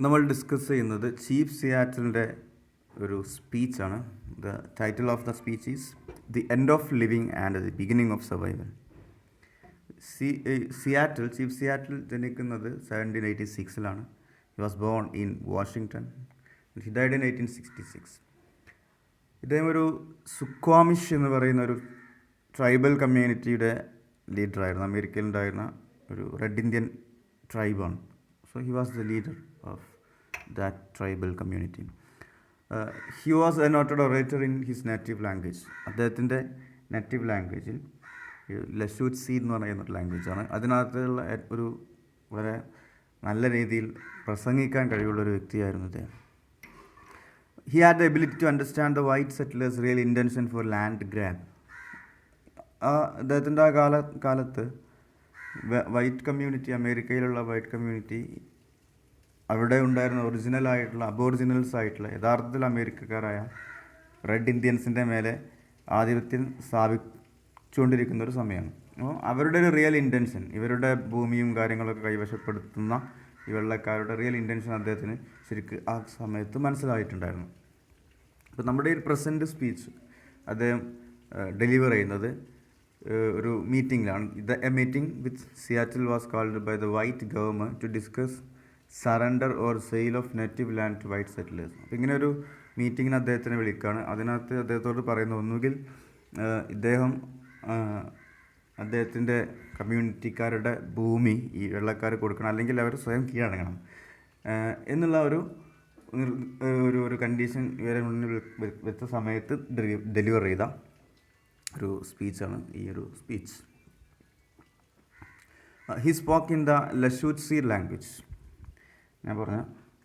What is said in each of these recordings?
നമ്മൾ ഡിസ്കസ് ചെയ്യുന്നത് ചീഫ് സിയാറ്റലിൻ്റെ ഒരു സ്പീച്ചാണ്. The title of the speech is the end of living and the beginning of survival. Chief Seattle ജനിക്കുന്നത് 1786 he was born in Washington. He died in 1866. ഇദ്ദേഹം ഒരു സുക്വാമിഷ് എന്ന് പറയുന്ന ഒരു ട്രൈബൽ കമ്മ്യൂണിറ്റിയുടെ ലീഡറായിരുന്നു. അമേരിക്കയിലുണ്ടായിരുന്ന ഒരു റെഡ് ഇന്ത്യൻ ട്രൈബാണ്. So he was the leader of that tribal community. He was a noted orator in his native language. അദ്ദേഹത്തിൻ്റെ നേറ്റീവ് ലാംഗ്വേജിൽ ലഷൂട്ട്സി എന്ന് പറയുന്ന ഒരു ലാംഗ്വേജാണ്. അതിനകത്തുള്ള ഒരു വളരെ നല്ല രീതിയിൽ പ്രസംഗിക്കാൻ കഴിവുള്ള ഒരു വ്യക്തിയായിരുന്നു അദ്ദേഹം. He had the ability to understand the white settlers' real intention for land grab. അദ്ദേഹത്തിൻ്റെ ആ കാലത്ത് വൈറ്റ് കമ്മ്യൂണിറ്റി, അമേരിക്കയിലുള്ള വൈറ്റ് കമ്മ്യൂണിറ്റി, അവിടെ ഉണ്ടായിരുന്ന ഒറിജിനലായിട്ടുള്ള അബോറിജിനൽസ് ആയിട്ടുള്ള യഥാർത്ഥത്തിൽ അമേരിക്കക്കാരായ റെഡ് ഇന്ത്യൻസിൻ്റെ മേലെ ആധിപത്യം സ്ഥാപിച്ചുകൊണ്ടിരിക്കുന്ന ഒരു സമയമാണ്. അപ്പോൾ അവരുടെ ഒരു റിയൽ ഇൻറ്റൻഷൻ, ഇവരുടെ ഭൂമിയും കാര്യങ്ങളൊക്കെ കൈവശപ്പെടുത്തുന്ന ഈ വെള്ളക്കാരുടെ റിയൽ ഇൻറ്റൻഷൻ അദ്ദേഹത്തിന് ശരിക്കും ആ സമയത്ത് മനസ്സിലായിട്ടുണ്ടായിരുന്നു. അപ്പോൾ നമ്മുടെ ഈ പ്രസൻറ്റ് സ്പീച്ച് അദ്ദേഹം ഡെലിവർ ചെയ്യുന്നത് ഒരു മീറ്റിങ്ങിലാണ്. A meeting with Seattle was called by the white government to discuss surrender or sale of native land to white settlers. അപ്പോൾ ഇങ്ങനെ ഒരു മീറ്റിങ്ങിന് അദ്ദേഹത്തിനെ വിളിക്കുകയാണ്. അതിനകത്ത് അദ്ദേഹത്തോട് പറയുന്ന ഒന്നുകിൽ ഇദ്ദേഹം അദ്ദേഹത്തിൻ്റെ കമ്മ്യൂണിറ്റിക്കാരുടെ ഭൂമി ഈ വെള്ളക്കാർ കൊടുക്കണം, അല്ലെങ്കിൽ അവർ സ്വയം കീഴടങ്ങണം എന്നുള്ള ഒരു കണ്ടീഷൻ ഇവരെ മുന്നിൽ വെച്ച സമയത്ത് ഡെലിവർ ചെയ്ത ഒരു സ്പീച്ചാണ് ഈ ഒരു speech. He spoke in the Lushootseed language. ഞാൻ പറഞ്ഞ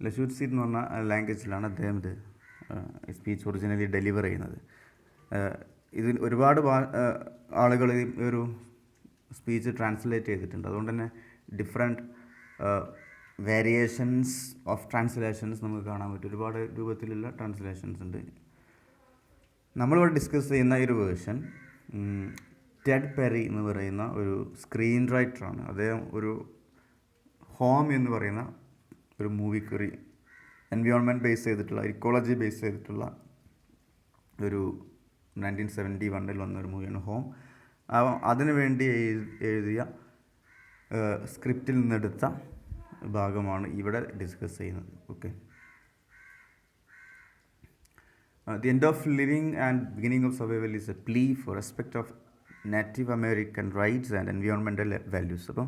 ലഷൂട്ട്സി എന്ന് പറഞ്ഞ ലാംഗ്വേജിലാണ് അദ്ദേഹം ഇത് സ്പീച്ച് ഒറിജിനലി ഡെലിവർ ചെയ്യുന്നത്. ഇതിൽ ഒരുപാട് ആളുകൾ ഈ ഒരു സ്പീച്ച് ട്രാൻസ്ലേറ്റ് ചെയ്തിട്ടുണ്ട്. അതുകൊണ്ട് തന്നെ ഡിഫറെൻറ്റ് വേരിയേഷൻസ് ഓഫ് ട്രാൻസ്ലേഷൻസ് നമുക്ക് കാണാൻ പറ്റും. ഒരുപാട് രൂപത്തിലുള്ള ട്രാൻസ്ലേഷൻസ് ഉണ്ട്. നമ്മളിവിടെ ഡിസ്കസ് ചെയ്യുന്ന ഈ ഒരു വേർഷൻ ടെഡ് പെറി എന്ന് പറയുന്ന ഒരു സ്ക്രീൻ റൈറ്ററാണ്. അദ്ദേഹം ഒരു ഹോം എന്ന് പറയുന്ന ഒരു മൂവിക്ക് ഒരു എൻവയോൺമെൻറ്റ് ബേസ് ചെയ്തിട്ടുള്ള, ഇക്കോളജി ബേസ് ചെയ്തിട്ടുള്ള ഒരു 1971 വന്നൊരു മൂവിയാണ് ഹോം. അതിനു വേണ്ടി എഴുതിയ സ്ക്രിപ്റ്റിൽ നിന്നെടുത്ത ഭാഗമാണ് ഇവിടെ ഡിസ്കസ് ചെയ്യുന്നത്. Okay. The end of living and beginning of survival is a plea for respect of native American rights and environmental values. അപ്പം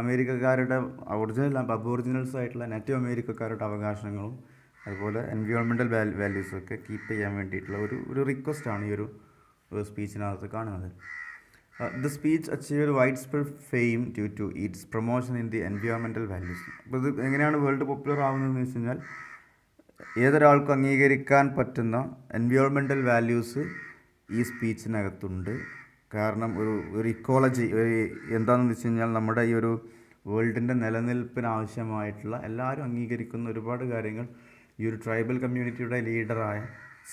അമേരിക്കക്കാരുടെ ഒറിജിനൽ അബോറിജിനൽസ് ആയിട്ടുള്ള നേറ്റീവ് അമേരിക്കക്കാരുടെ അവകാശങ്ങളും അതുപോലെ എൻവയോൺമെൻറ്റൽ വാല്യൂസൊക്കെ കീപ്പ് ചെയ്യാൻ വേണ്ടിയിട്ടുള്ള ഒരു റിക്വസ്റ്റാണ് ഈ ഒരു സ്പീച്ചിനകത്ത് കാണുന്നത്. The speech achieved wide spread fame due to its promotion in the environmental values. അപ്പോൾ ഇത് എങ്ങനെയാണ് വേൾഡ് പോപ്പുലർ ആവുന്നതെന്ന് വെച്ച് കഴിഞ്ഞാൽ ഏതൊരാൾക്കും അംഗീകരിക്കാൻ പറ്റുന്ന എൻവയോൺമെൻറ്റൽ വാല്യൂസ് ഈ സ്പീച്ചിനകത്തുണ്ട്. കാരണം ഒരു ഇക്കോളജി എന്താണെന്ന് വെച്ച് കഴിഞ്ഞാൽ നമ്മുടെ ഈ ഒരു വേൾഡിൻ്റെ നിലനിൽപ്പിനാവശ്യമായിട്ടുള്ള എല്ലാവരും അംഗീകരിക്കുന്ന ഒരുപാട് കാര്യങ്ങൾ ഈ ഒരു ട്രൈബൽ കമ്മ്യൂണിറ്റിയുടെ ലീഡറായ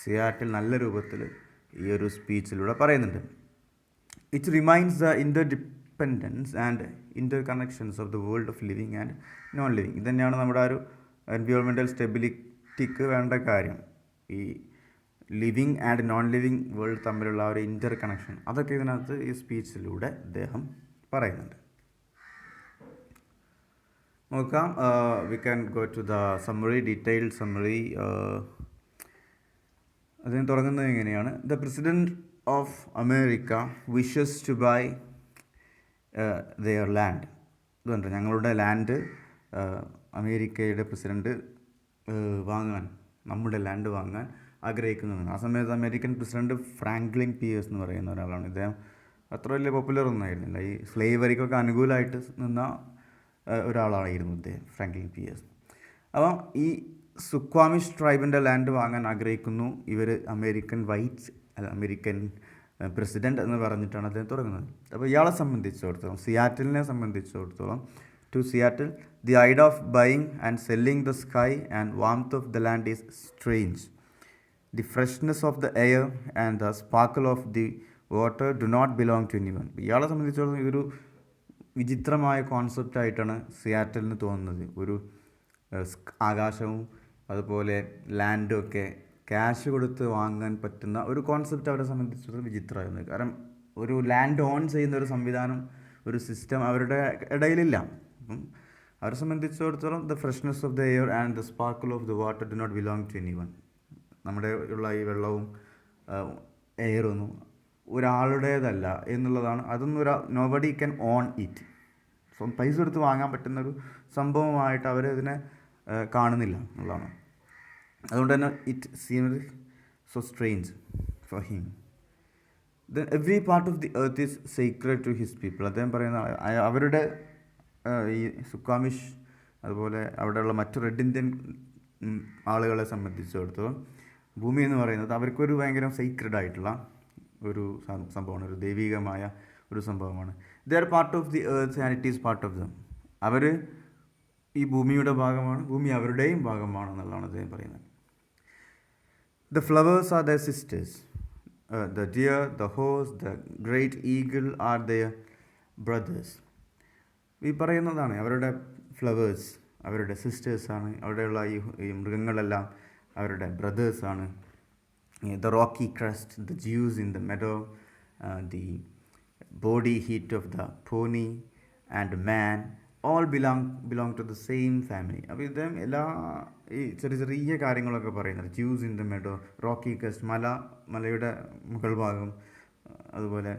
സിയാറ്റിൽ നല്ല രൂപത്തിൽ ഈ ഒരു സ്പീച്ചിലൂടെ പറയുന്നുണ്ട്. It reminds the interdependence and inter connections of the world of living and non living. ഇത് തന്നെയാണ് നമ്മുടെ ഒരു എൻവയോൺമെൻറ്റൽ സ്റ്റെബിലിറ്റിക്ക് വേണ്ട കാര്യം. ഈ living and non living world തമ്മിലുള്ള ഒരു ഇൻ്റർ കണക്ഷൻ, അതൊക്കെ ഇതിനകത്ത് ഈ സ്പീച്ചിലൂടെ അദ്ദേഹം പറയുന്നുണ്ട്. നോക്കാം. We can go to the summary, detailed summary. അതിന് തുടങ്ങുന്നത് എങ്ങനെയാണ്? The president of America wishes to buy their land. ഇതുണ്ട്, ഞങ്ങളുടെ ലാൻഡ് അമേരിക്കയുടെ പ്രസിഡൻറ്റ് വാങ്ങാൻ, നമ്മുടെ ലാൻഡ് വാങ്ങാൻ ആഗ്രഹിക്കുന്നതാണ്. ആ സമയത്ത് American president Franklin P S എന്ന് പറയുന്ന ഒരാളാണ്. ഇദ്ദേഹം അത്ര വലിയ പോപ്പുലർ ഒന്നും ആയിരുന്നില്ല. ഈ സ്ലേവറിക്കൊക്കെ അനുകൂലമായിട്ട് നിന്ന ഒരാളായിരുന്നു ഇദ്ദേഹം, ഫ്രാങ്ക്ലിൻ പി എസ്. അപ്പോൾ ഈ സുക്വാമിഷ് ട്രൈബിൻ്റെ ലാൻഡ് വാങ്ങാൻ ആഗ്രഹിക്കുന്നു ഇവർ അമേരിക്കൻ പ്രസിഡൻറ്റ് എന്ന് പറഞ്ഞിട്ടാണ് അദ്ദേഹം തുടങ്ങുന്നത്. അപ്പോൾ ഇയാളെ സംബന്ധിച്ചിടത്തോളം, സിയാറ്റിലിനെ സംബന്ധിച്ചിടത്തോളം, to Seattle the idea of buying and selling the sky and warmth of the land is strange. The freshness of the air and the sparkle of the water do not belong to anyone. ഇയാളെ സംബന്ധിച്ചിടത്തോളം ഇതൊരു വിചിത്രമായ കോൺസെപ്റ്റായിട്ടാണ് സിയാറ്റലിന് തോന്നുന്നത്. ഒരു ആകാശവും അതുപോലെ ലാൻഡും ഒക്കെ cash കൊടുത്ത് വാങ്ങാൻ പറ്റുന്ന ഒരു കോൺസെപ്റ്റ് അവരെ സംബന്ധിച്ചിടത്തോളം വിചിത്രമായിരുന്നു. കാരണം ഒരു ലാൻഡ് ഓൺ ചെയ്യുന്ന ഒരു സംവിധാനം, ഒരു സിസ്റ്റം അവരുടെ ഇടയിലില്ല. അപ്പം അവരെ സംബന്ധിച്ചിടത്തോളം the freshness of the air and the sparkle of the water do not belong to anyone. നമ്മുടെ ഉള്ള ഈ വെള്ളവും എയറൊന്നും ഒരാളുടേതല്ല എന്നുള്ളതാണ്. അതൊന്നും nobody can own it. So പൈസ കൊടുത്ത് വാങ്ങാൻ പറ്റുന്നൊരു സംഭവമായിട്ട് അവരതിനെ കാണുന്നില്ല എന്നുള്ളതാണ്. അതുകൊണ്ട് തന്നെ it seemed so strange for him. Then every part of the earth is secret to his people. അദ്ദേഹം പറയുന്ന അവരുടെ ഈ സുക്കാമിഷ് അതുപോലെ അവിടെയുള്ള മറ്റു റെഡ് ഇന്ത്യൻ ആളുകളെ സംബന്ധിച്ചിടത്തോളം ഭൂമി എന്ന് പറയുന്നത് അവർക്കൊരു ഭയങ്കര സീക്രഡ് ആയിട്ടുള്ള ഒരു സംഭവമാണ്, ഒരു ദൈവികമായ ഒരു സംഭവമാണ്. They are part of the earth and it is part of them. അവർ ഈ ഭൂമിയുടെ ഭാഗമാണ്, ഭൂമി അവരുടെയും ഭാഗമാണെന്നുള്ളതാണ് അദ്ദേഹം പറയുന്നത്. The flowers are their sisters. The deer, the horse, the great eagle are their brothers. ഈ പറയുന്നതാണ് അവരുടെ ഫ്ലവേഴ്സ് അവരുടെ സിസ്റ്റേഴ്സാണ്. അവിടെയുള്ള ഈ മൃഗങ്ങളെല്ലാം അവരുടെ ബ്രദേഴ്സാണ്. The rocky crest, the dews in the meadow, the body heat of the pony and man all belong to the same family. അപ്പോൾ ഇദ്ദേഹം എല്ലാ ഈ ചെറിയ കാര്യങ്ങളൊക്കെ പറയുന്നത്, juice in the meadow, Rocky crest മലയുടെ മുകൾ ഭാഗം, അതുപോലെ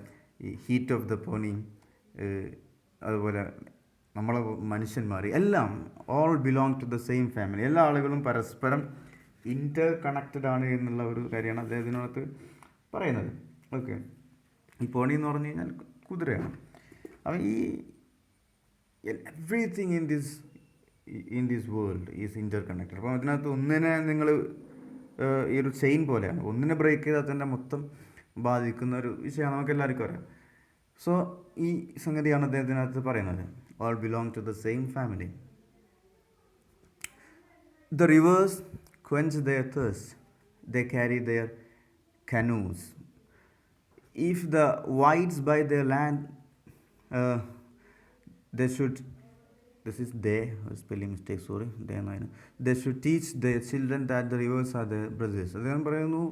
ഈ ഹീറ്റ് ഓഫ് ദ പോണി, അതുപോലെ നമ്മളെ മനുഷ്യന്മാർ എല്ലാം all belong to the same family. എല്ലാ ആളുകളും പരസ്പരം ഇൻ്റർ കണക്റ്റഡ് ആണ് എന്നുള്ള ഒരു കാര്യമാണ് അദ്ദേഹത്തിനകത്ത് പറയുന്നത്. ഓക്കെ, ഈ പോണി എന്ന് പറഞ്ഞു കഴിഞ്ഞാൽ കുതിരയാണ്. അപ്പം ഈ everything in this world is inter connected. അപ്പം അതിനകത്ത് ഒന്നിനെ നിങ്ങൾ ഈ ഒരു ചെയിൻ പോലെയാണ്, ഒന്നിനെ ബ്രേക്ക് ചെയ്താൽ തന്നെ മൊത്തം ബാധിക്കുന്ന ഒരു വിഷയമാണ്, നമുക്ക് എല്ലാവർക്കും അറിയാം. സോ ഈ സംഗതിയാണ് അദ്ദേഹത്തിനകത്ത് പറയുന്നത്, all belong to the same family. The rivers quench their thirst, they carry their canoes. If the whites buy their land, they should, this is they, spelling mistake, sorry, they should teach their children that the rivers are their brothers. അദ്ദേഹം പറയുന്നു,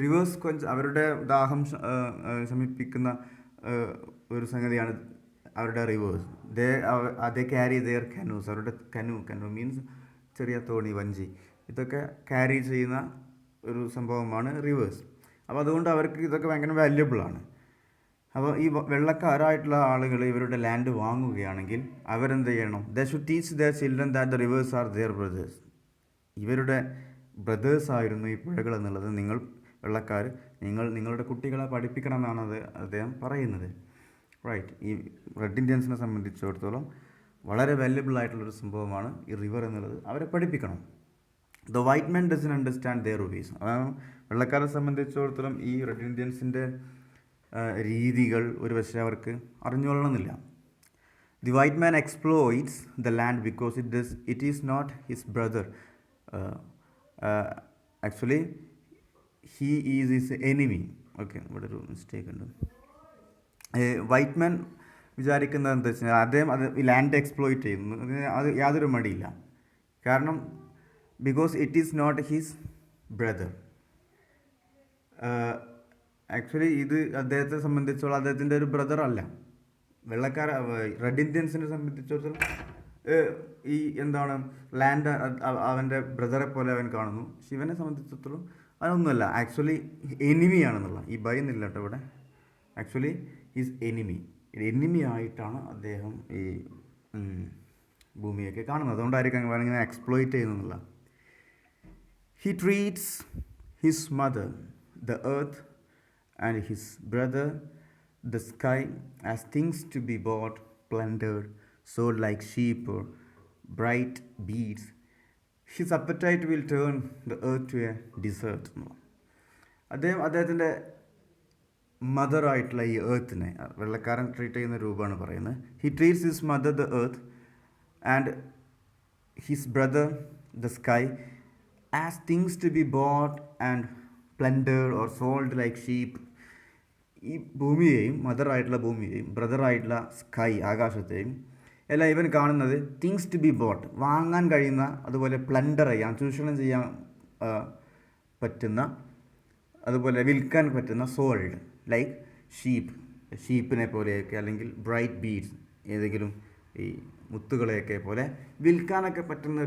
reverse quench അവരുടെ ദാഹം ശമിപ്പിക്കുന്ന ഒരു സംഗതിയാണ് അവരുടെ reverse. They carry there കനൂസ്, അവരുടെ Kanu means ചെറിയ തോണി, വഞ്ചി, ഇതൊക്കെ ക്യാരി ചെയ്യുന്ന ഒരു സംഭവമാണ് റിവേഴ്സ്. അപ്പോൾ അതുകൊണ്ട് അവർക്ക് ഇതൊക്കെ ഭയങ്കര വാല്യുബിളാണ്. അപ്പോൾ ഈ വെള്ളക്കാരായിട്ടുള്ള ആളുകൾ ഇവരുടെ ലാൻഡ് വാങ്ങുകയാണെങ്കിൽ അവരെന്ത് ചെയ്യണം? They should teach their children that the rivers are their brothers. ഇവരുടെ ബ്രദേഴ്സ് ആയിരുന്നു ഈ പുഴകൾ എന്നുള്ളത് നിങ്ങൾ വെള്ളക്കാർ നിങ്ങളുടെ കുട്ടികളെ പഠിപ്പിക്കണം എന്നാണ് അദ്ദേഹം പറയുന്നത്. റൈറ്റ്. ഈ റെഡ് ഇന്ത്യൻസിനെ സംബന്ധിച്ചിടത്തോളം വളരെ വാല്യുബിൾ ആയിട്ടുള്ളൊരു സംഭവമാണ് ഈ റിവർ എന്നുള്ളത്, അവരെ പഠിപ്പിക്കണം. The white man doesn't understand their ways. അതാണ് വെള്ളക്കാരെ സംബന്ധിച്ചിടത്തോളം ഈ റെഡ് ഇന്ത്യൻസിൻ്റെ രീതികൾ ഒരു പക്ഷേ അവർക്ക് അറിഞ്ഞുകൊള്ളണമെന്നില്ല. The white man exploits the land because it is not his brother. Actually he is his enemy. Okay, ഇവിടെ ഒരു മിസ്റ്റേക്ക് ഉണ്ട്. വൈറ്റ് മാൻ വിചാരിക്കുന്നത് എന്താ വെച്ചാൽ അദ്ദേഹം ഈ ലാൻഡ് എക്സ്പ്ലോയിറ്റ് ചെയ്യുന്നു, അത് യാതൊരു മടിയില്ല. കാരണം because it is not his brother. Actually ഇത് അദ്ദേഹത്തെ സംബന്ധിച്ചോളം അദ്ദേഹത്തിൻ്റെ ഒരു ബ്രദർ അല്ല. റെഡ് ഇന്ത്യൻസിനെ സംബന്ധിച്ചിടത്തോളം ഈ എന്താണ് ലാൻഡ് അവൻ്റെ ബ്രദറെ പോലെ അവൻ കാണുന്നു. ശിവനെ സംബന്ധിച്ചിടത്തോളം അതൊന്നുമല്ല, ആക്ച്വലി എനിമിയാണെന്നുള്ള ഈ ഭയന്നില്ല കേട്ടോ ഇവിടെ. ആക്ച്വലി ഈസ് എനിമി ആയിട്ടാണ് അദ്ദേഹം ഈ ഭൂമിയൊക്കെ കാണുന്നത്. അതുകൊണ്ടായിരിക്കും അവനിങ്ങനെ എക്സ്പ്ലോയിറ്റ് ചെയ്യുന്നുള്ള. He treats his mother the earth and his brother the sky as things to be bought, plundered, sold like sheep or bright beads. His appetite will turn the earth to a desert. അദ്ദേഹത്തിൻ്റെ മദറായിട്ടുള്ള ഈ എർത്തിനെ വെള്ളക്കാരൻ treat ചെയ്യുന്ന രൂപമാണ് പറയുന്നത്. He treats his mother the earth and his brother the sky as things to be bought and plundered or sold like sheep. ഈ ഭൂമിയെയും മദറായിട്ടുള്ള ഭൂമിയെയും ബ്രദറായിട്ടുള്ള sky ആകാശത്തെയും അല്ല ഇവൻ കാണുന്നത് തിങ്സ് ടു ബി ബോട്ട്, വാങ്ങാൻ കഴിയുന്ന, അതുപോലെ പ്ലണ്ടർ ചെയ്യാൻ, ചൂഷണം ചെയ്യാൻ ആ, പറ്റുന്ന, അതുപോലെ വിൽക്കാൻ പറ്റുന്ന സോൾഡ് ലൈക്ക് ഷീപ്പിനെ പോലെയൊക്കെ, അല്ലെങ്കിൽ ബ്രൈറ്റ് ബീഡ്സ്, ഏതെങ്കിലും ഈ മുത്തുകളെയൊക്കെ പോലെ വിൽക്കാനൊക്കെ പറ്റുന്ന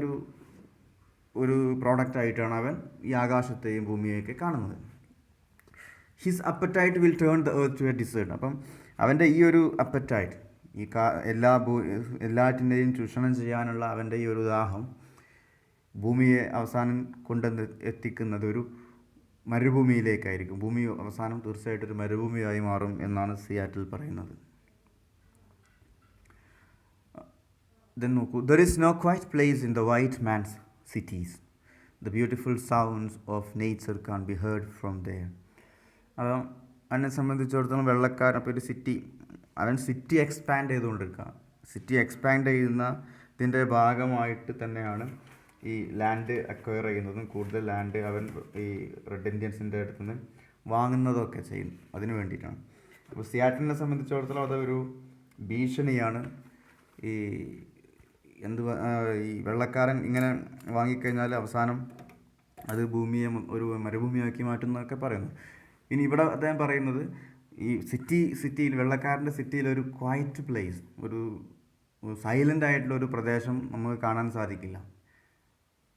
ഒരു പ്രോഡക്റ്റായിട്ടാണ് അവൻ ഈ ആകാശത്തെയും ഭൂമിയെയൊക്കെ കാണുന്നത്. His appetite will turn the earth to a desert. അപ്പം അവൻ്റെ ഈ ഒരു അപ്പറ്റൈറ്റ്, ഈ എല്ലാറ്റിൻ്റെയും ചൂഷണം ചെയ്യാനുള്ള അവൻ്റെ ഈ ഒരു ദാഹം ഭൂമിയെ അവസാനം കൊണ്ടുവന്ന് എത്തിക്കുന്നത് ഒരു മരുഭൂമിയിലേക്കായിരിക്കും. ഭൂമി അവസാനം തീർച്ചയായിട്ടും ഒരു മരുഭൂമിയായി മാറും എന്നാണ് സിയാറ്റിൽ പറയുന്നത്. Then നോക്കൂ, there is no quiet place in the white man's cities. The beautiful sounds of nature can't be heard from there. അപ്പം അവനെ സംബന്ധിച്ചിടത്തോളം വെള്ളക്കാരൻ, അപ്പോൾ ഒരു അവൻ സിറ്റി എക്സ്പാൻഡ് ചെയ്തുകൊണ്ടിരിക്കുക. സിറ്റി എക്സ്പാൻഡ് ചെയ്യുന്നതിൻ്റെ ഭാഗമായിട്ട് തന്നെയാണ് ഈ ലാൻഡ് അക്വയർ ചെയ്യുന്നതും കൂടുതൽ ലാൻഡ് അവൻ ഈ റെഡ് ഇന്ത്യൻസിൻ്റെ അടുത്ത് നിന്ന് വാങ്ങുന്നതൊക്കെ ചെയ്യുന്നു. അതിന് വേണ്ടിയിട്ടാണ്. അപ്പോൾ സിയാറ്റിലിനെ സംബന്ധിച്ചിടത്തോളം അതൊരു ഭീഷണിയാണ്. ഈ ഈ വെള്ളക്കാരൻ ഇങ്ങനെ വാങ്ങിക്കഴിഞ്ഞാൽ അവസാനം അത് ഭൂമിയെ ഒരു മരുഭൂമിയാക്കി മാറ്റുന്നതൊക്കെ പറയുന്നു. ഇനി ഇവിടെ അദ്ദേഹം പറയുന്നത് ഈ സിറ്റിയിൽ വെള്ളക്കാരൻ്റെ സിറ്റിയിൽ ഒരു ക്വയറ്റ് പ്ലേസ്, ഒരു സൈലൻ്റ് ആയിട്ടുള്ള ഒരു പ്രദേശം നമുക്ക് കാണാൻ സാധിക്കില്ല.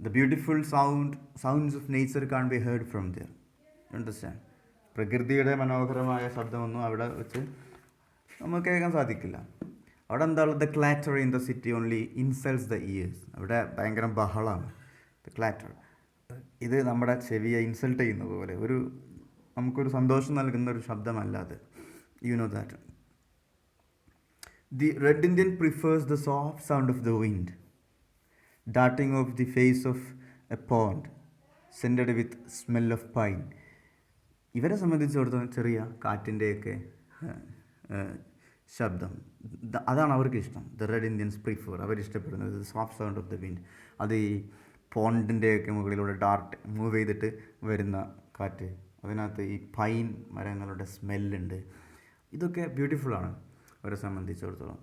The beautiful sounds of nature can be heard from there. Understand? പ്രകൃതിയുടെ മനോഹരമായ ശബ്ദമൊന്നും അവിടെ വെച്ച് നമുക്ക് കേൾക്കാൻ സാധിക്കില്ല. അവിടെ എന്താ ഉള്ളത്? The clatter in the city only insults the ears. അവിടെ ഭയങ്കര ബഹളമാണ്. ദ ക്ലാറ്റർ, ഇത് നമ്മുടെ ചെവിയെ ഇൻസൾട്ട് ചെയ്യുന്നത് പോലെ, നമുക്കൊരു സന്തോഷം നൽകുന്ന ഒരു ശബ്ദമല്ല അത്. You know that. The red Indian prefers the soft sound of the wind darting off the face of a pond scented with smell of pine. ഇവരെ സംബന്ധിച്ചിടത്തോളം ചെറിയ കാറ്റിൻ്റെയൊക്കെ ശബ്ദം, അതാണ് അവർക്ക് ഇഷ്ടം. ദ റെഡ് ഇന്ത്യൻസ് പ്രിഫർ, അവരിഷ്ടപ്പെടുന്നത് soft sound of the wind. അത് ഈ പോണ്ടിൻ്റെയൊക്കെ മുകളിലൂടെ മൂവ് ചെയ്തിട്ട് വരുന്ന കാറ്റ്, അതിനകത്ത് ഈ പൈൻ മരങ്ങളുടെ സ്മെല്ലുണ്ട്. ഇതൊക്കെ ബ്യൂട്ടിഫുള്ളാണ് അവരെ സംബന്ധിച്ചിടത്തോളം.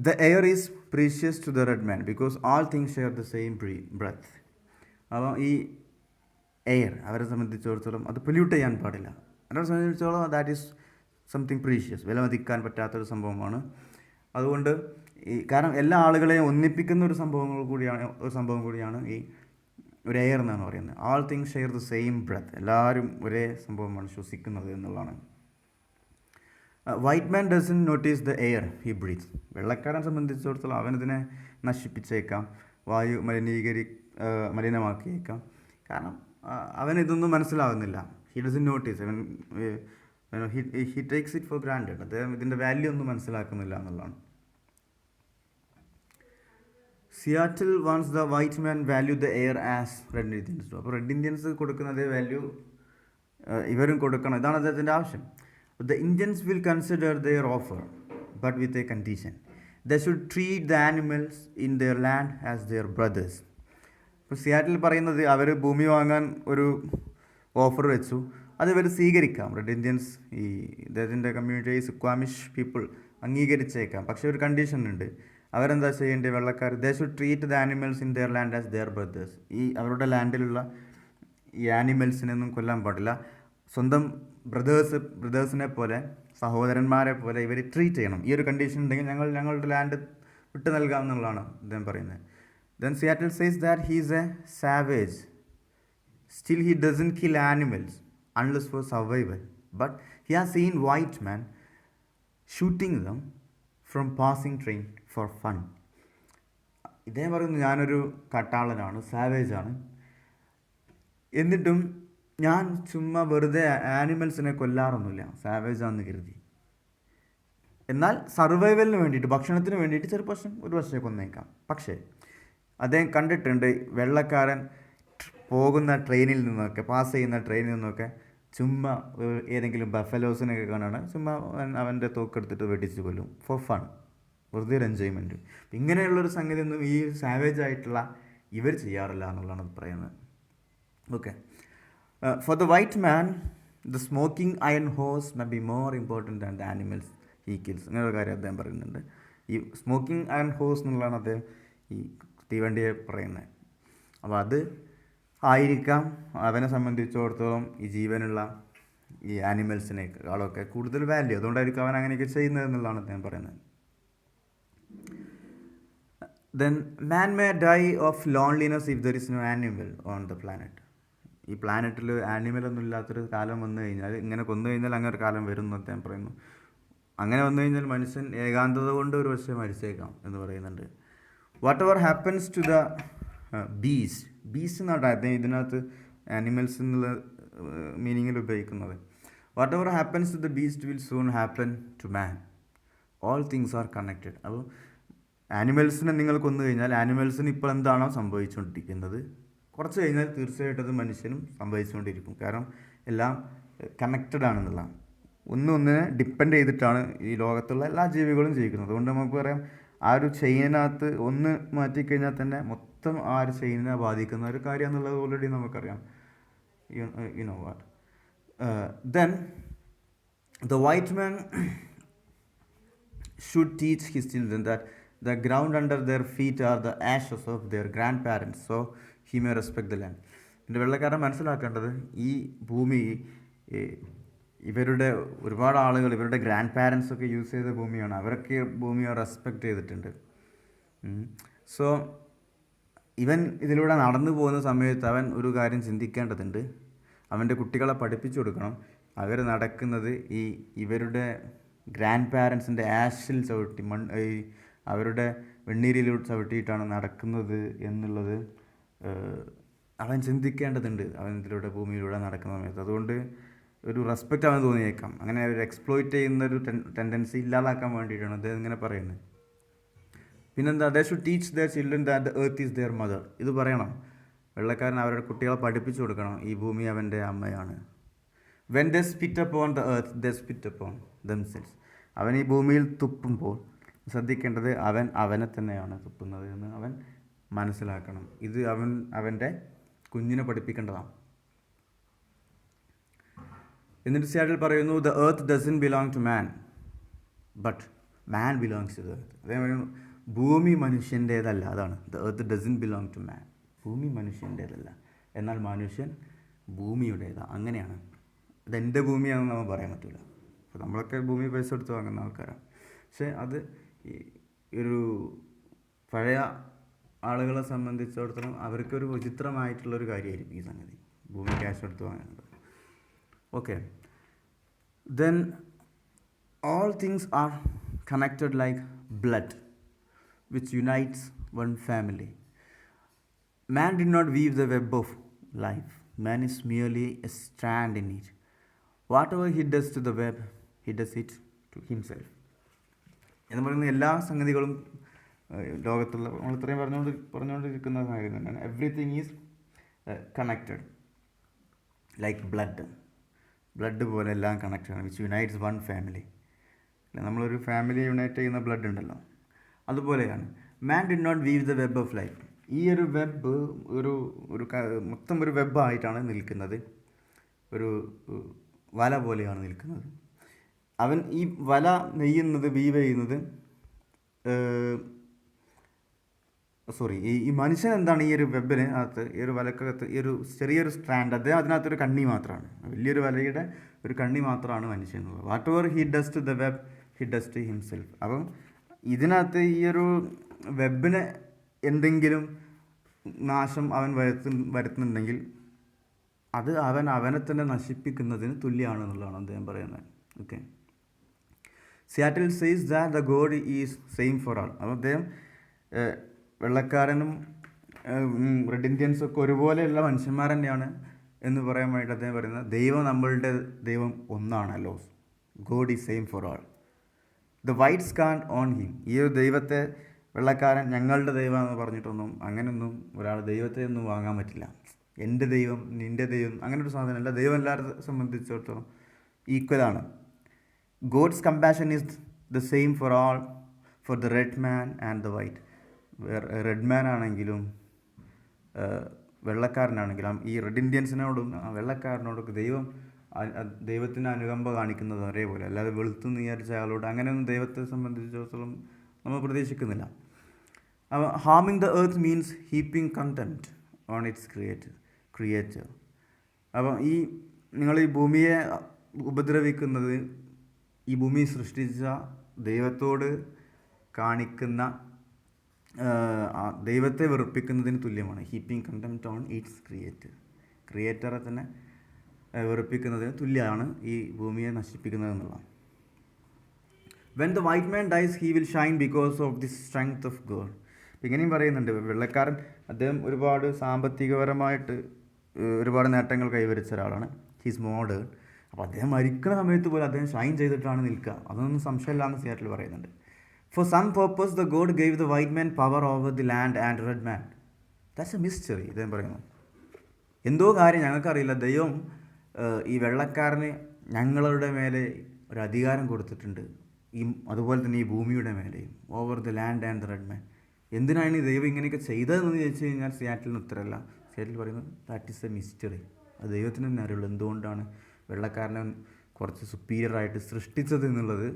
The air is precious to the red man because all things share the same breath. അപ്പോൾ ഈ എയർ അവരെ സംബന്ധിച്ചിടത്തോളം അത് പൊല്യൂട്ട് ചെയ്യാൻ പാടില്ല. അവരെ സംബന്ധിച്ചിടത്തോളം ദാറ്റ് ഈസ് സംതിങ് പ്രീഷ്യസ്, വിലമതിക്കാൻ പറ്റാത്തൊരു സംഭവമാണ്. അതുകൊണ്ട് കാരണം എല്ലാ ആളുകളെയും ഒന്നിപ്പിക്കുന്ന ഒരു സംഭവം കൂടിയാണ് ഈ ഒരു എയർ എന്നാണ് പറയുന്നത്. All things share the same breath, എല്ലാവരും ഒരേ സംഭവമാണ് ശ്വസിക്കുന്നത് എന്നുള്ളതാണ്. White man doesn't notice the air he breathes. വെള്ളക്കാരനെ സംബന്ധിച്ചിടത്തോളം അവനതിനെ നശിപ്പിച്ചേക്കാം, വായു മലിനമാക്കിയേക്കാം. കാരണം അവനിതൊന്നും മനസ്സിലാവുന്നില്ല. He doesn't notice, he takes it for granted. അദ്ദേഹം ഇതിൻ്റെ വാല്യൂ ഒന്നും മനസ്സിലാക്കുന്നില്ല എന്നുള്ളതാണ്. Seattle wants the white man value the air as red Indians do. അപ്പോൾ റെഡ് ഇന്ത്യൻസ് കൊടുക്കുന്ന അതേ വാല്യൂ ഇവരും കൊടുക്കണം. ഇതാണ് അദ്ദേഹത്തിൻ്റെ ആവശ്യം. The Indians will consider their offer, but with a condition. They should treat the animals in their land as their brothers. ഇപ്പോൾ Seattle പറയുന്നത് അവർ ഭൂമി വാങ്ങാൻ ഒരു ഓഫർ വെച്ചു, അത് ഇവർ സ്വീകരിക്കാം. റെഡ് ഇന്ത്യൻസ്, ഈ ഇദ്ദേഹത്തിൻ്റെ കമ്മ്യൂണിറ്റി സുക്വാമിഷ് പീപ്പിൾ അംഗീകരിച്ചേക്കാം. പക്ഷേ ഒരു കണ്ടീഷൻ ഉണ്ട്. അവരെന്താ ചെയ്യേണ്ടത്? വെള്ളക്കാർ they should treat the animals in their land as their brothers. ഈ അവരുടെ ലാൻഡിലുള്ള ഈ ആനിമൽസിനൊന്നും കൊല്ലാൻ പാടില്ല. സ്വന്തം ബ്രദേഴ്സിനെ പോലെ, സഹോദരന്മാരെ പോലെ ഇവർ ട്രീറ്റ് ചെയ്യണം. ഈ ഒരു കണ്ടീഷൻ ഉണ്ടെങ്കിൽ ഞങ്ങളുടെ ലാൻഡ് വിട്ടു നൽകാം എന്നുള്ളതാണ് അദ്ദേഹം പറയുന്നത്. Then Seattle says that he is A savage. Still he doesn't kill animals unless four survival, but he has seen white man shooting them from passing train for fun. ഇദ്ദേഹം പറയുന്നു, ഞാനൊരു കട്ടാളനാണ്, സാവേജാണ്, എന്നിട്ടും ഞാൻ ചുമ്മാ വെറുതെ ആനിമൽസിനെ കൊല്ലാറൊന്നുമില്ല, സാവേജാന്ന് കരുതി. എന്നാൽ സർവൈവലിന് വേണ്ടിയിട്ട്, ഭക്ഷണത്തിന് വേണ്ടിയിട്ട് ഒരു പക്ഷേ കൊന്നേക്കാം. പക്ഷേ അദ്ദേഹം കണ്ടിട്ടുണ്ട് വെള്ളക്കാരൻ പോകുന്ന ട്രെയിനിൽ നിന്നൊക്കെ, പാസ് ചെയ്യുന്ന ട്രെയിനിൽ നിന്നൊക്കെ ചുമ്മാ ഏതെങ്കിലും ബഫലോസിനൊക്കെ കാണുകയാണ്, ചുമ്മാ അവൻ്റെ തോക്കെടുത്തിട്ട് വെടിച്ച് കൊല്ലും ഫോർ ഫൺ, വെറുതെ ഒരു എൻജോയ്മെൻറ്റ്. ഇങ്ങനെയുള്ളൊരു സംഗതി ഒന്നും ഈ സാവേജ് ആയിട്ടുള്ള ഇവർ ചെയ്യാറില്ല എന്നുള്ളതാണ് പറയുന്നത്. Okay. For the white man, the smoking iron horse may be more important than the animals he kills. അങ്ങനൊരു കാര്യം അദ്ദേഹം പറയുന്നുണ്ട്. ഈ സ്മോക്കിംഗ് ആൻഡ് ഹോസ് എന്നുള്ളതാണ് അദ്ദേഹം ഈ തീവണ്ടിയെ പറയുന്നത്. അപ്പോൾ അത് ആയിരിക്കാം അവനെ സംബന്ധിച്ചിടത്തോളം ഈ ജീവനുള്ള ഈ ആനിമൽസിനേക്കാളൊക്കെ കൂടുതൽ വാല്യൂ. അതുകൊണ്ടായിരിക്കും അവൻ അങ്ങനെയൊക്കെ ചെയ്യുന്നത് എന്നുള്ളതാണ് അദ്ദേഹം പറയുന്നത്. Then man may die of loneliness if there is no animal on the planet. ഈ പ്ലാനറ്റിൽ ആനിമലൊന്നും ഇല്ലാത്തൊരു കാലം വന്നു കഴിഞ്ഞാൽ, ഇങ്ങനെ കൊന്നു കഴിഞ്ഞാൽ അങ്ങനെ ഒരു കാലം വരും എന്ന് അദ്ദേഹം പറയുന്നു. അങ്ങനെ വന്നു കഴിഞ്ഞാൽ മനുഷ്യൻ ഏകാന്തത കൊണ്ട് ഒരു പക്ഷേ മരിച്ചേക്കാം എന്ന് പറയുന്നുണ്ട്. Whatever happens to the beast എന്നാണ് അദ്ദേഹം ഇതിനകത്ത് ആനിമൽസ് എന്നുള്ള മീനിങ്ങിൽ ഉപയോഗിക്കുന്നത്. Whatever happens to the beast will soon happen to man. All things are connected. അപ്പോൾ ആനിമൽസിനെ നിങ്ങൾ കൊന്നു കഴിഞ്ഞാൽ ആനിമൽസിന് ഇപ്പോൾ എന്താണോ സംഭവിച്ചുകൊണ്ടിരിക്കുന്നത്, കുറച്ച് കഴിഞ്ഞാൽ തീർച്ചയായിട്ടും അത് മനുഷ്യനും സംഭവിച്ചുകൊണ്ടിരിക്കും. കാരണം എല്ലാം കണക്റ്റഡ് ആണെന്നുള്ളതാണ്. ഒന്നിനെ ഡിപ്പെൻഡ് ചെയ്തിട്ടാണ് ഈ ലോകത്തുള്ള എല്ലാ ജീവികളും ജീവിക്കുന്നത്. അതുകൊണ്ട് നമുക്ക് പറയാം, ആ ഒരു ചെയിനകത്ത് ഒന്ന് മാറ്റിക്കഴിഞ്ഞാൽ തന്നെ മൊത്തം ആ ഒരു ചെയിനിനെ ബാധിക്കുന്ന ഒരു കാര്യം എന്നുള്ളത് ഓൾറെഡി നമുക്കറിയാം. You know what. Then the white man should teach his children that the ground under their feet are the ashes of their grandparents, so he may respect the land. എൻ്റെ വെള്ളക്കാരൻ മനസ്സിലാക്കേണ്ടത് ഈ ഭൂമി ഇവരുടെ ഒരുപാട് ആളുകൾ ഇവരുടെ ഗ്രാൻഡ് പാരൻസ് ഒക്കെ use ചെയ്ത ഭൂമിയാണ്. അവരൊക്കെ ഭൂമിയെ റെസ്പെക്റ്റ് ചെയ്തിട്ടുണ്ട്. സോ ഇവൻ ഇതിലൂടെ നടന്നു പോകുന്ന സമയത്ത് അവൻ ഒരു കാര്യം ചിന്തിക്കേണ്ടതുണ്ട്. അവൻ്റെ കുട്ടികളെ പഠിപ്പിച്ചു കൊടുക്കണം. അവർ നടക്കുന്നത് ഇവരുടെ ഗ്രാൻഡ് പാരൻസിൻ്റെ ആഷിൽ ചവിട്ടി അവരുടെ വെണ്ണീരിലൂടെ ചവിട്ടിയിട്ടാണ് നടക്കുന്നത് എന്നുള്ളത് അവൻ ചിന്തിക്കേണ്ടതുണ്ട്. അവൻ ഇതിലൂടെ ഭൂമിയിലൂടെ നടക്കുന്ന സമയത്ത് അതുകൊണ്ട് ഒരു റെസ്പെക്റ്റ് അവൻ തോന്നിയേക്കാം. അങ്ങനെ ഒരു എക്സ്പ്ലോയിറ്റ് ചെയ്യുന്നൊരു ടെൻഡൻസി ഇല്ലാതാക്കാൻ വേണ്ടിയിട്ടാണ് അദ്ദേഹം ഇങ്ങനെ പറയുന്നത്. പിന്നെന്താ, ദേ should teach their children that the earth is there mother. ഇത് പറയണം. വെള്ളക്കാരൻ അവരുടെ കുട്ടികളെ പഠിപ്പിച്ചു കൊടുക്കണം, ഈ ഭൂമി അവൻ്റെ അമ്മയാണ്. When they spit upon the earth they spit upon themselves. അവൻ ഈ ഭൂമിയിൽ തുപ്പുമ്പോൾ ശ്രദ്ധിക്കേണ്ടത് അവനെ തന്നെയാണ് തുപ്പുന്നത് എന്ന് അവൻ മനസ്സിലാക്കണം. ഇത് അവൻ്റെ കുഞ്ഞിനെ പഠിപ്പിക്കേണ്ടതാണ്. എന്നിട്ട് സിയാറ്റിൽ പറയുന്നു, the earth doesn't belong to man but man belongs to the earth. അതേപോലെ ഭൂമി മനുഷ്യൻ്റേതല്ല. അതാണ് the earth doesn't belong to man. ഭൂമി മനുഷ്യൻ്റേതല്ല, എന്നാൽ മനുഷ്യൻ ഭൂമിയുടേതാണ്. അങ്ങനെയാണ്. ഇതെൻ്റെ ഭൂമിയാണെന്ന് നമ്മൾ പറയാൻ പറ്റില്ല. അപ്പോൾ നമ്മളൊക്കെ ഭൂമി പൈസ കൊടുത്ത് വാങ്ങുന്ന ആൾക്കാരാണ്. പക്ഷേ അത് ഒരു പഴയ ആളുകളെ സംബന്ധിച്ചിടത്തോളം അവർക്കൊരു വിചിത്രമായിട്ടുള്ളൊരു കാര്യമായിരിക്കും ഈ സംഗതി, ഭൂമി ക്യാഷ് എടുത്ത് വാങ്ങുന്നത്. Okay. Then all things are connected like blood which unites one family. Man did not weave the web of life. Man is merely a strand in it. Whatever he does to the web, he does it to himself. എന്ന് പറയുന്ന എല്ലാ സംഗതികളും ലോകത്തുള്ള നമ്മൾ ഇത്രയും പറഞ്ഞുകൊണ്ടിരിക്കുന്ന കാര്യം തന്നെയാണ്. Everything is connected like blood പോലെ എല്ലാം കണക്റ്റഡാണ്. Which unites one family. നമ്മളൊരു ഫാമിലി യുണൈറ്റ് ചെയ്യുന്ന ബ്ലഡ് ഉണ്ടല്ലോ, അതുപോലെയാണ്. Man did not weave the web of life. ഈ ഒരു വെബ് മൊത്തം ഒരു വെബായിട്ടാണ് നിൽക്കുന്നത്, ഒരു വല പോലെയാണ് നിൽക്കുന്നത്. അവൻ ഈ വല നെയ്യുന്നത്, വീവ് ചെയ്യുന്നത്, ഈ മനുഷ്യൻ എന്താണ് ഈ ഒരു വെബിന് അകത്ത്, ഈ ഒരു വലക്കകത്ത് ഈ ഒരു ചെറിയൊരു സ്ട്രാൻഡ്, അദ്ദേഹം അതിനകത്തൊരു കണ്ണി മാത്രമാണ്. വലിയൊരു വലയുടെ ഒരു കണ്ണി മാത്രമാണ് മനുഷ്യൻ എന്നുള്ളത്. Whatever he does to the web he does to himself. അപ്പം ഇതിനകത്ത് ഈ ഒരു വെബിന് എന്തെങ്കിലും നാശം അവൻ വരുത്തുന്നുണ്ടെങ്കിൽ അത് അവനെ തന്നെ നശിപ്പിക്കുന്നതിന് തുല്യമാണെന്നുള്ളതാണ് അദ്ദേഹം പറയുന്നത്. Okay. Seattle says that the God is same for ആൾ. അപ്പോൾ അദ്ദേഹം വെള്ളക്കാരനും റെഡ് ഇന്ത്യൻസും ഒക്കെ ഒരുപോലെയുള്ള മനുഷ്യന്മാർ തന്നെയാണ് എന്ന് പറയാൻ വേണ്ടിയിട്ട് അദ്ദേഹം പറയുന്നത്, നമ്മളുടെ ദൈവം ഒന്നാണല്ലോ. God is same for all. The whites can't own him. ഈ ഒരു ദൈവത്തെ വെള്ളക്കാരൻ ഞങ്ങളുടെ ദൈവമെന്ന് പറഞ്ഞിട്ടൊന്നും അങ്ങനെയൊന്നും ഒരാൾ ദൈവത്തെ ഒന്നും വാങ്ങാൻ പറ്റില്ല. എൻ്റെ ദൈവം, നിൻ്റെ ദൈവം, അങ്ങനെ ഒരു സാധനമല്ല. ദൈവം എല്ലാവരെ സംബന്ധിച്ചിടത്തോളം ഈക്വലാണ്. God's compassion is the same for all, for the red man and the white. Red man ആണെങ്കിലും വെള്ളക്കാരനാണെങ്കിലും ഈ റെഡ് ഇന്ത്യൻസിനോടും വെള്ളക്കാരനോടൊക്കെ ദൈവത്തിന് അനുകമ്പ കാണിക്കുന്നത് ഒരേപോലെ. അല്ലാതെ വെളുത്തു വിചാരിച്ച ആളോട് അങ്ങനെയൊന്നും ദൈവത്തെ സംബന്ധിച്ചിടത്തോളം നമ്മൾ പ്രതീക്ഷിക്കുന്നില്ല. അപ്പോൾ ഹാമിങ് the earth means heaping contempt on its creator. അപ്പം നിങ്ങൾ ഈ ഭൂമിയെ ഉപദ്രവിക്കുന്നത് ഈ ഭൂമി സൃഷ്ടിച്ച ദൈവത്തോട് കാണിക്കുന്ന ദൈവത്തെ വെറുപ്പിക്കുന്നതിന് തുല്യമാണ്. ഹീപ്പിംഗ് കണ്ടംപ്റ്റ് ഓൺ ഇറ്റ്സ് ക്രിയേറ്ററെ തന്നെ വെറുപ്പിക്കുന്നതിന് തുല്യമാണ് ഈ ഭൂമിയെ നശിപ്പിക്കുന്നത് എന്നുള്ളതാണ്. When the white man dies he will shine because of the strength of God. ഇങ്ങനെയും പറയുന്നുണ്ട്, വെള്ളക്കാരൻ അദ്ദേഹം ഒരുപാട് സാമ്പത്തികപരമായിട്ട് ഒരുപാട് നേട്ടങ്ങൾ കൈവരിച്ച ഒരാളാണ്. He's modern. അപ്പോൾ അദ്ദേഹം മരിക്കുന്ന സമയത്ത് പോലും അദ്ദേഹം ഷൈൻ ചെയ്തിട്ടാണ് നിൽക്കുക. അതൊന്നും സംശയമില്ല എന്ന് സിയാറ്റിൽ പറയുന്നുണ്ട്. For some purpose the God gave the white man power over the land and red man. That's a mystery. ഇദ്ദേഹം പറയുന്നു, എന്തോ കാര്യം ഞങ്ങൾക്കറിയില്ല, ദൈവം ഈ വെള്ളക്കാരന് ഞങ്ങളുടെ മേലെ ഒരു അധികാരം കൊടുത്തിട്ടുണ്ട്, അതുപോലെ തന്നെ ഈ ഭൂമിയുടെ മേലെയും, over the land and the red man. എന്തിനാണ് ഈ ദൈവം ഇങ്ങനെയൊക്കെ ചെയ്തതെന്ന് ചോദിച്ചു കഴിഞ്ഞാൽ സിയാറ്റിലിന് ഉത്തരമല്ല. സിയാറ്റിൽ പറയുന്നത് ദാറ്റ് ഈസ് എ മിസ്റ്ററി. അത് ദൈവത്തിന് തന്നെ അറിയുള്ളൂ എന്തുകൊണ്ടാണ് വെള്ളക്കാരനെ കുറച്ച് സുപ്പീരിയറായിട്ട് സൃഷ്ടിച്ചത് എന്നുള്ളത്.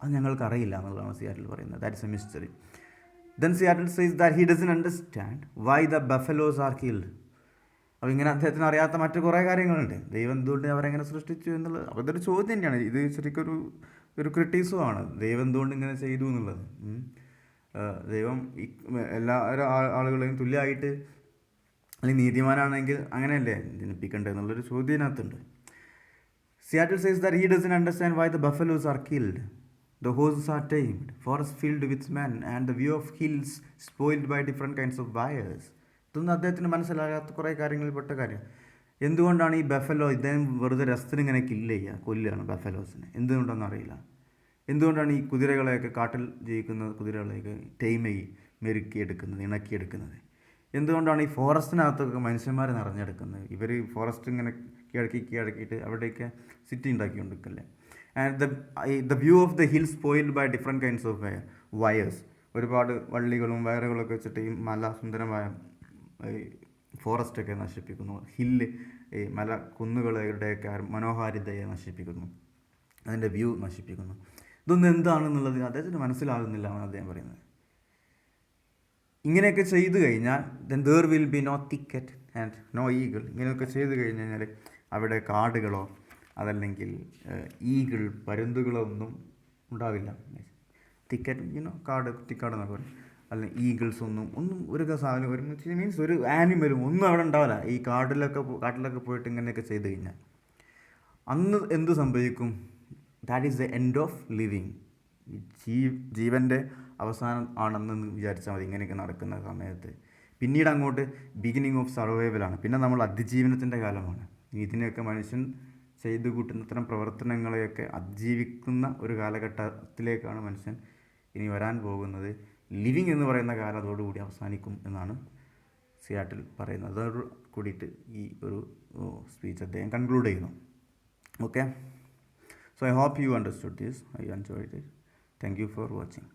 അത് ഞങ്ങൾക്കറിയില്ല എന്നുള്ളതാണ് സിയാറ്റിൽ പറയുന്നത്. That is a mystery. Then Seattle says that he doesn't understand why the buffaloes are killed. അപ്പോൾ ഇങ്ങനെ അദ്ദേഹത്തിന് അറിയാത്ത മറ്റു കുറേ കാര്യങ്ങളുണ്ട്. ദൈവം എന്തുകൊണ്ട് അവരെങ്ങനെ സൃഷ്ടിച്ചു എന്നുള്ളത്. അപ്പോൾ ഇതൊരു ചോദ്യം തന്നെയാണ്. ഇത് ശരിക്കൊരു ക്രിറ്റിസമാണ്, ദൈവം എന്തുകൊണ്ട് ഇങ്ങനെ ചെയ്തു എന്നുള്ളത്. ദൈവം എല്ലാ ആളുകളെയും തുല്യമായിട്ട് അല്ലെങ്കിൽ നീതിമാനാണെങ്കിൽ അങ്ങനെയല്ലേ ജനിപ്പിക്കേണ്ടത് എന്നുള്ളൊരു ചോദ്യം ഇതിനകത്തുണ്ട്. Seattle says that he doesn't understand why the buffaloes are killed, the horses are tamed, forests filled with men, and the view of hills spoiled by different kinds of wires. ഇതൊന്നും അദ്ദേഹത്തിന് മനസ്സിലാകാത്ത കുറേ കാര്യങ്ങളിൽപ്പെട്ട കാര്യം. എന്തുകൊണ്ടാണ് ഈ ബഫലോ ഇദ്ദേഹം വെറുതെ രസത്തിന് ഇങ്ങനെ കൊല്ലുകയാണ് ബഫലോസിനെ? എന്തുകൊണ്ടാണെന്ന് അറിയില്ല. എന്തുകൊണ്ടാണ് ഈ കുതിരകളെയൊക്കെ, കാട്ടിൽ ജീവിക്കുന്ന കുതിരകളെയൊക്കെ മെരുക്കിയെടുക്കുന്നത്, ഇണക്കിയെടുക്കുന്നത്? എന്തുകൊണ്ടാണ് ഈ ഫോറസ്റ്റിനകത്തൊക്കെ മനുഷ്യന്മാർ നിറഞ്ഞെടുക്കുന്നത്? ഇവർ ഫോറസ്റ്റ് ഇങ്ങനെ കീഴടക്കിയിട്ട് അവിടെയൊക്കെ സിറ്റി ഉണ്ടാക്കിക്കൊണ്ടിരിക്കല്ലേ. And the view of the hill spoiled by different kinds of wires. ഒരുപാട് വള്ളികളും വയറുകളൊക്കെ വെച്ചിട്ട് ഈ മല സുന്ദരമായ ഫോറസ്റ്റൊക്കെ നശിപ്പിക്കുന്നു. ഹില്ല്, ഈ മല കുന്നുകളുടെയൊക്കെ മനോഹാരിതയെ നശിപ്പിക്കുന്നു, അതിൻ്റെ വ്യൂ നശിപ്പിക്കുന്നു. ഇതൊന്നും എന്താണെന്നുള്ളത് അദ്ദേഹത്തിന് മനസ്സിലാകുന്നില്ല എന്നാണ് അദ്ദേഹം പറയുന്നത്. ഇങ്ങനെയൊക്കെ ചെയ്തു കഴിഞ്ഞാൽ then there will be no thicket and no eagle. ഇങ്ങനെയൊക്കെ ചെയ്തു കഴിഞ്ഞ് കഴിഞ്ഞാൽ അവിടെ കാടുകളോ അതല്ലെങ്കിൽ ഈഗിൾ, പരുന്തുകളോ ഒന്നും ഉണ്ടാവില്ല. തിക്കറ്റ് കുറ്റിക്കാട് എന്നൊക്കെ പറയും. അല്ലെങ്കിൽ ഈഗിൾസ് ഒന്നും ഒരു സാധനം മീൻസ് ഒരു ആനിമലും ഒന്നും അവിടെ ഉണ്ടാവില്ല. ഈ കാട്ടിലൊക്കെ പോയിട്ട് ഇങ്ങനെയൊക്കെ ചെയ്ത് കഴിഞ്ഞാൽ അന്ന് എന്ത് സംഭവിക്കും? That is the end of living. ജീവൻ്റെ അവസാനം ആണെന്ന് വിചാരിച്ചാൽ മതി ഇങ്ങനെയൊക്കെ നടക്കുന്ന സമയത്ത്. പിന്നീട് അങ്ങോട്ട് ബിഗിനിങ് ഓഫ് സർവൈവലാണ്. പിന്നെ നമ്മൾ അതിജീവനത്തിൻ്റെ കാലമാണ്. ഇതിനെയൊക്കെ മനുഷ്യൻ ചെയ്തു കൂട്ടുന്ന ഇത്തരം പ്രവർത്തനങ്ങളെയൊക്കെ അതിജീവിക്കുന്ന ഒരു കാലഘട്ടത്തിലേക്കാണ് മനുഷ്യൻ ഇനി വരാൻ പോകുന്നത്. ലിവിങ് എന്ന് പറയുന്ന കാലം അതോടുകൂടി അവസാനിക്കും എന്നാണ് സിയാറ്റിൽ പറയുന്നത്. അതോട് കൂടിയിട്ട് ഈ ഒരു സ്പീച്ച് അദ്ദേഹം കൺക്ലൂഡ് ചെയ്യുന്നു. Okay, so I hope you understood this. I enjoyed it. Thank you for watching.